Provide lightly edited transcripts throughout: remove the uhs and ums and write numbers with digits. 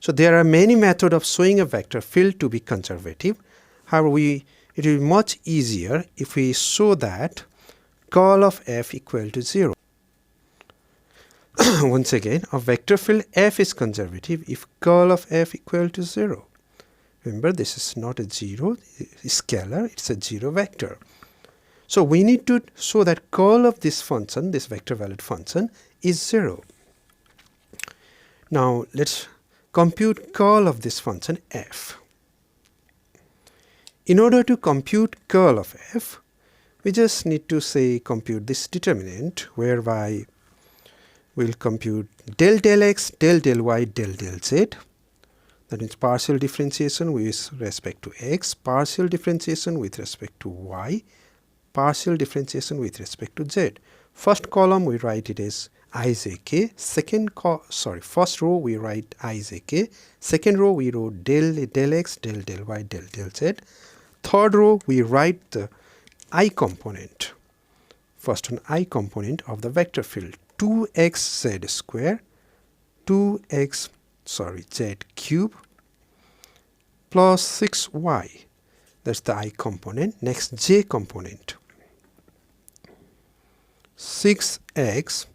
So there are many methods of showing a vector field to be conservative. However, it will be much easier if we show that curl of f equal to 0. Once again, a vector field f is conservative if curl of f equal to 0. Remember, this is not a 0 scalar, it's a 0 vector. So we need to show that curl of this function, this vector valued function, is 0. Now let's compute curl of this function f. In order to compute curl of f, we just need to say compute this determinant, whereby we'll compute del del x, del del y, del del z. That means partial differentiation with respect to x, partial differentiation with respect to y, partial differentiation with respect to z. First column we write it as ijk, first row we write ijk, second row we wrote del x, del del y, del del z. Third row we write the I component. First one I component of the vector field 2xz square, z cube plus 6y. That's the I component. Next j component. 6x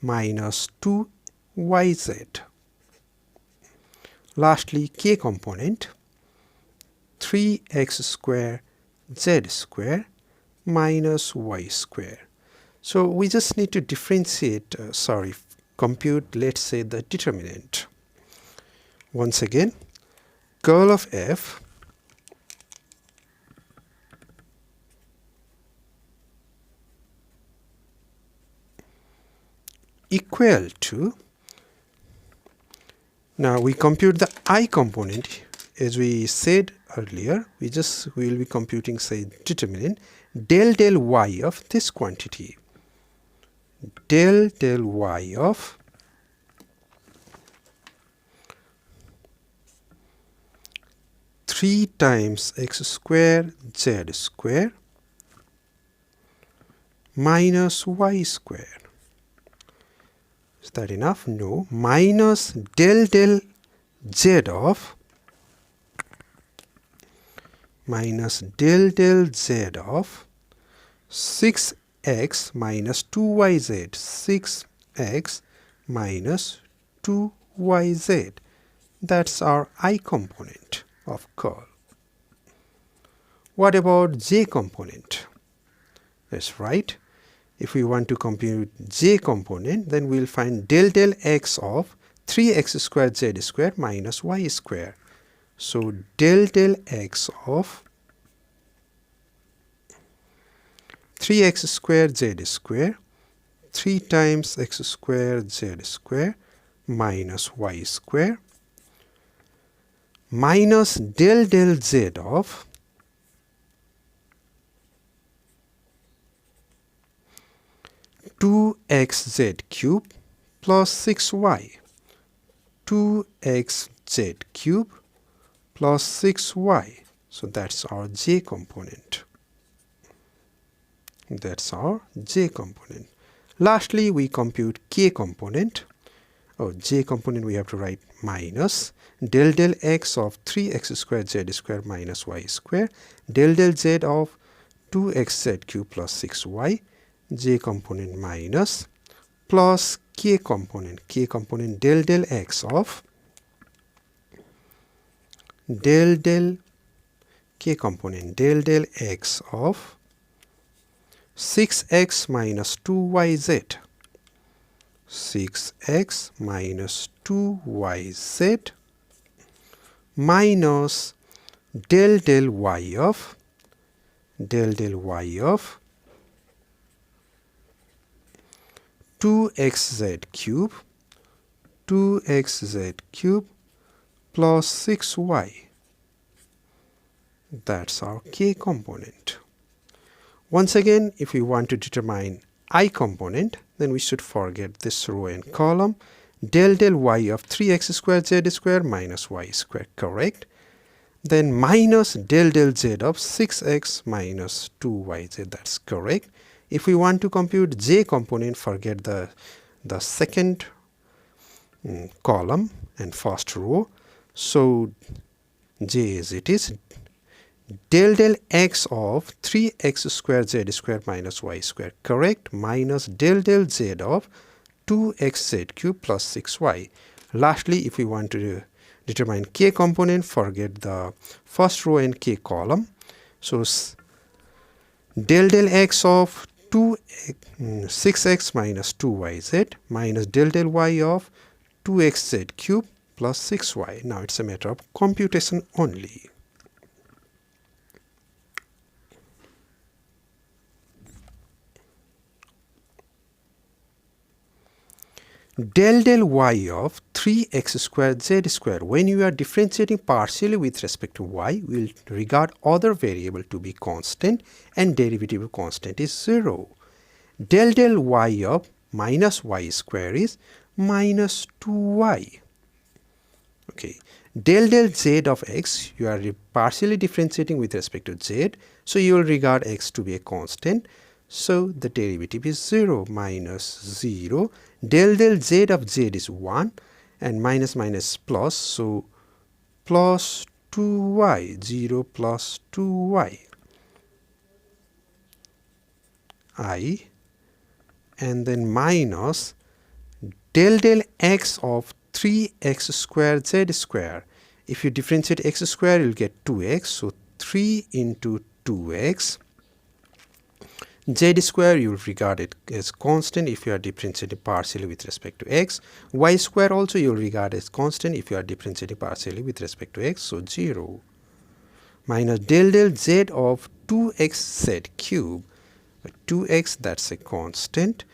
minus 2yz. Lastly, k component 3x square z square minus y square. So we just need to differentiate, compute, let's say, the determinant. Once again, curl of f equal to, now we compute the I component. As we said earlier, we will be computing, say, determinant del del y of this quantity. Del del y of three times x square z square minus y square. Is that enough? No. Minus del del z of 6x minus 2yz, 6x minus 2yz. That's our I component of curl. What about j component? That's right. If we want to compute j component, then we'll find del del x of 3x squared z squared minus y square. So del del x of 3x squared z square, 3 times x squared z square minus y square, minus del del z of 2xz cube plus 6y, 2xz cube plus 6y. So that's our j component. That's our j component. Lastly, we compute k component. J component we have to write minus del del x of 3x squared z squared minus y square, del del z of 2xz cube plus 6y, j component minus, plus k component del del x of del del k component del del x of 6x minus 2yz, 6x minus 2yz minus del del y of 2xz cube plus 6y. That's our k component. Once again, if we want to determine I component, then we should forget this row and column. Del del y of 3x squared z squared minus y squared, correct? Then minus del del z of 6x minus 2yz, that's correct. If we want to compute j component, forget the second column and first row. So j as it is, del x of 3x square z square minus y square, correct, minus del z of 2xz cube plus 6y. Lastly, if we want to determine k component, forget the first row and k column. So del x of 6x minus 2yz minus del y of 2xz cube plus 6y. Now it's a matter of computation only. Del y of 3x squared z squared, when you are differentiating partially with respect to y, we will regard other variable to be constant and derivative of constant is 0. Del y of minus y square is minus 2y. Okay. Del z of x, you are partially differentiating with respect to z, so you will regard x to be a constant. So the derivative is 0, minus 0. Del z of z is 1 and minus minus plus, so plus 2y, 0 plus 2y. I, and then minus del x of 3x squared z square. If you differentiate x square, you'll get 2x, so 3 into 2x. Z square, you will regard it as constant if you are differentiating partially with respect to x. Y square also you will regard as constant if you are differentiating partially with respect to x, so 0. Minus del z of 2xz cube. 2x, that's a constant.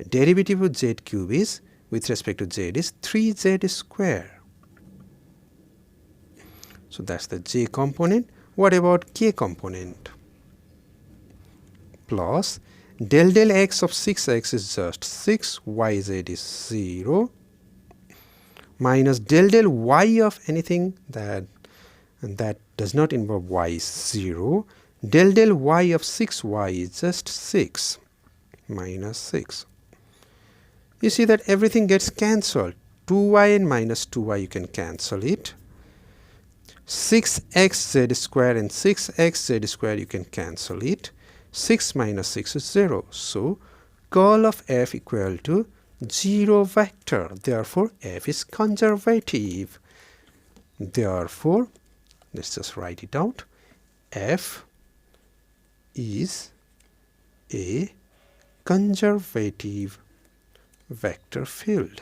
Derivative of z cube is, with respect to z, is 3z square. So that's the j component. What about k component? Plus del x of 6x is just 6, yz is 0, minus del y of anything that does not involve y is 0, del y of 6y is just 6, minus 6. You see that everything gets cancelled. 2y and minus 2y, you can cancel it. 6xz square and 6xz square, you can cancel it. 6 minus 6 is 0. So curl of f equal to 0 vector. Therefore, f is conservative. Therefore, let's just write it out. F is a conservative vector field.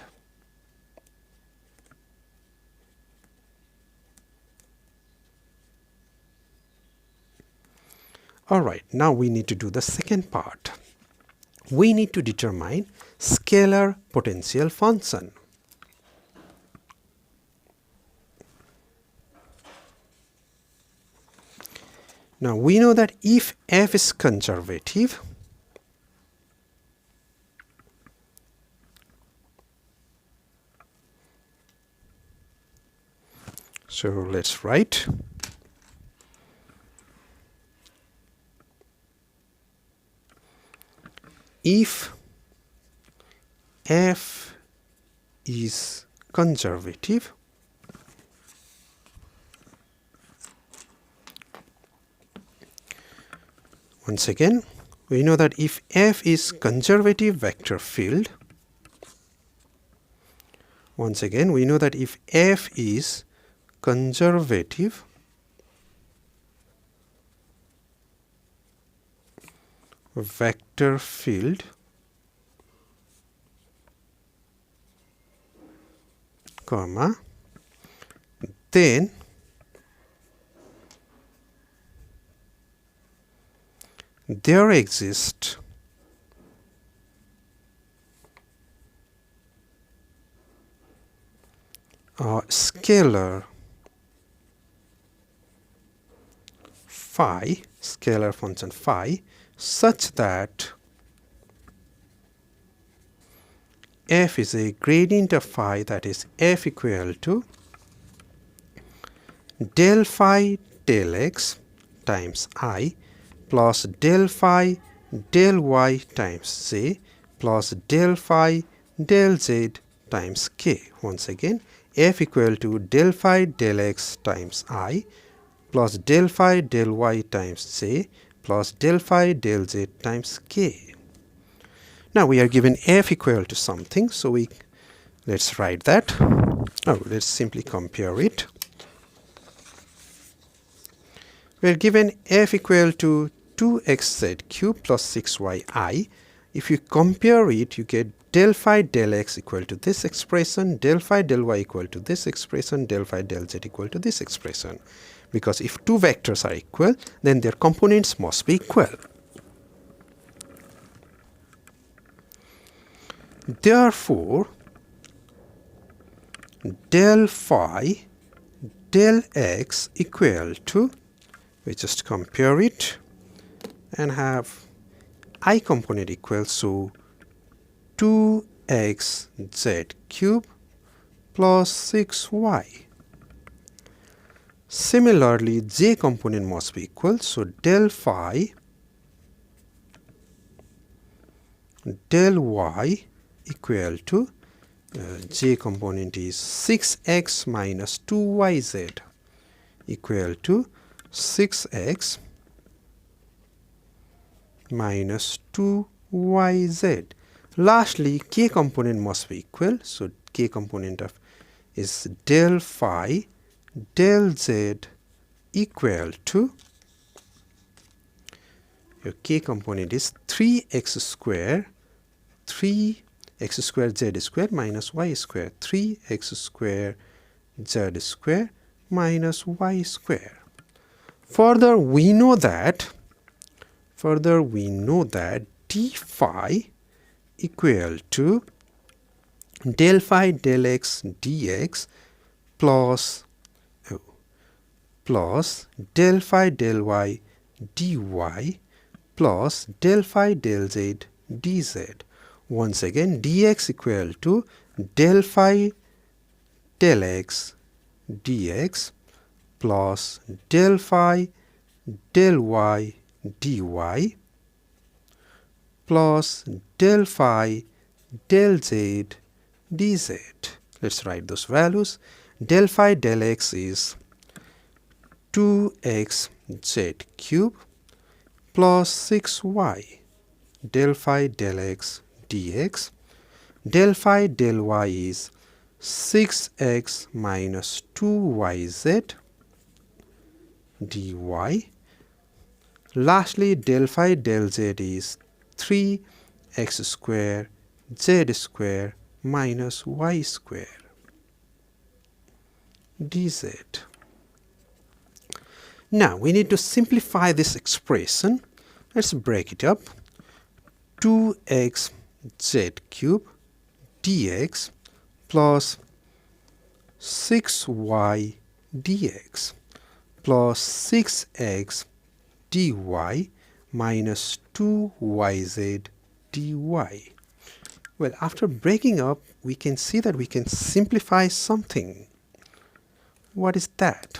Alright, now we need to do the second part. We need to determine scalar potential function. Now we know that if f is conservative, so let's write if f is conservative, once again we know that if f is conservative vector field, once again we know that if f is conservative vector field, comma, then there exists a scalar phi, scalar function phi, such that f is a gradient of phi, that is f equal to del phi del x times I plus del phi del y times z plus del phi del z times k. Once again, f equal to del phi del x times I plus del phi del y times j plus del phi del z times k. Now we are given f equal to something, so let's write that. Oh, let's simply compare it. We are given f equal to 2xz cube plus 6yi. If you compare it, you get del phi del x equal to this expression, del phi del y equal to this expression, del phi del z equal to this expression. Because if two vectors are equal, then their components must be equal. Therefore, del phi del x equal to, we just compare it and have I component equals so 2xz cube plus 6y. Similarly, j component must be equal, so del phi del y equal to j component is 6x minus 2yz equal to 6x minus 2yz. Lastly, k component must be equal, so k component of is del phi del z equal to, your k component is 3x square, 3x square z square minus y square, 3x square z square minus y square. Further, we know that d phi equal to del phi del x dx plus del phi del y dy plus del phi del z dz. Once again, dx equal to del phi del x dx plus del phi del y dy plus del phi del z dz. Let's write those values. Del phi del x is 2xz cube plus 6y. Del phi del x dx. Del phi del y is 6x minus 2yz dy. Lastly, del phi del z is 3x square z square minus y square dz. Now we need to simplify this expression. Let's break it up. 2xz cube dx plus 6y dx plus 6x dy minus 2yz dy. Well, after breaking up, we can see that we can simplify something. What is that?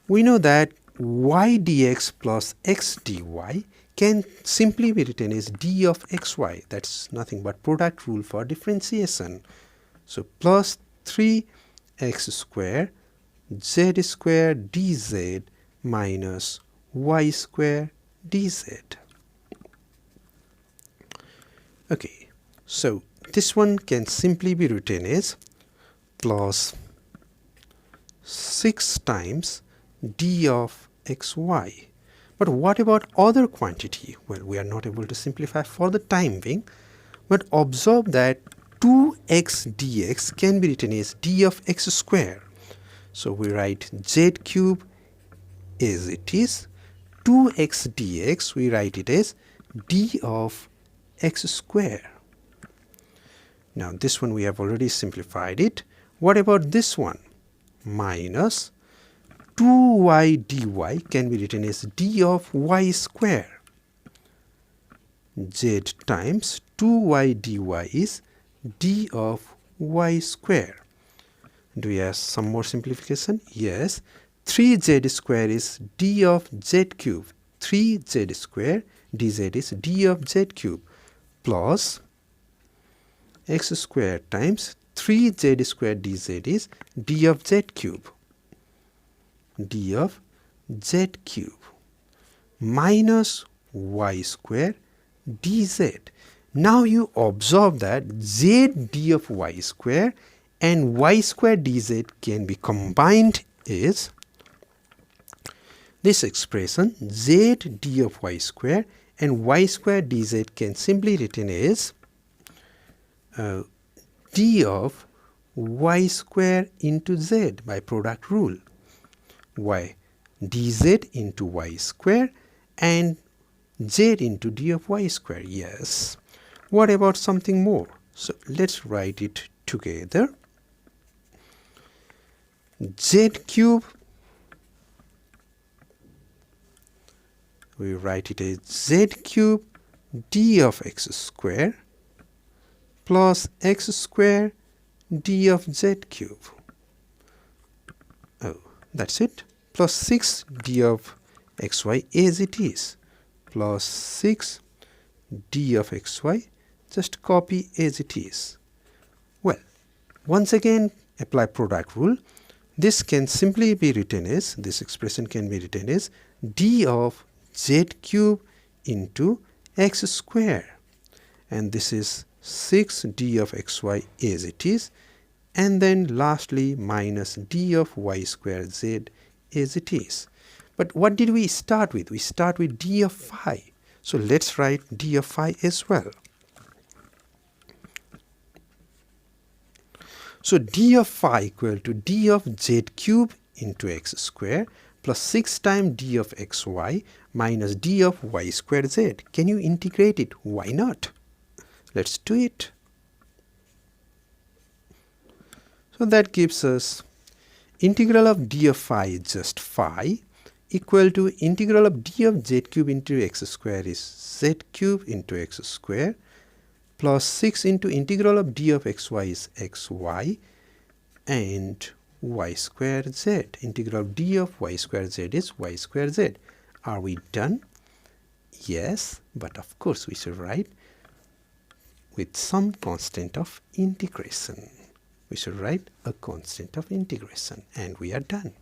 We know that y dx plus x dy can simply be written as d of xy. That's nothing but product rule for differentiation. So plus 3x square z square dz minus y square dz. Okay, so this one can simply be written as plus 6 times d of xy. But what about other quantity? Well, we are not able to simplify for the time being, but observe that 2x dx can be written as d of x square. So we write z cube as it is, 2x dx we write it as d of x square. Now this one we have already simplified it. What about this one? Minus 2y dy can be written as d of y square. Z times 2y dy is d of y square. Do we have some more simplification? Yes. 3z square is d of z cube. 3z square dz is d of z cube plus x square times 3z square dz is d of z cube. D of z cube minus y square dz. Now you observe that z d of y square and y square dz can be combined is this expression z d of y square and y square dz can simply written as d of y square into z by product rule. Y dz into y square and z into d of y square. Yes. What about something more? So let's write it together. Z cube, we write it as z cube d of x square plus x square d of z cube. Oh, that's it. Plus 6 d of xy as it is, plus 6 d of xy, just copy as it is. Well, once again apply product rule. This can simply be written as, this expression can be written as d of z cube into x square, and this is 6 d of xy as it is, and then lastly minus d of y square z as it is. But what did we start with? We start with d of phi. So let's write d of phi as well. So d of phi equal to d of z cube into x square plus 6 times d of xy minus d of y square z. Can you integrate it? Why not? Let's do it. So that gives us integral of d of phi is just phi equal to integral of d of z cube into x square is z cube into x square plus 6 into integral of d of xy is xy and y square z. Integral of d of y square z is y square z. Are we done? Yes, but of course we should write with some constant of integration. We should write a constant of integration, and we are done.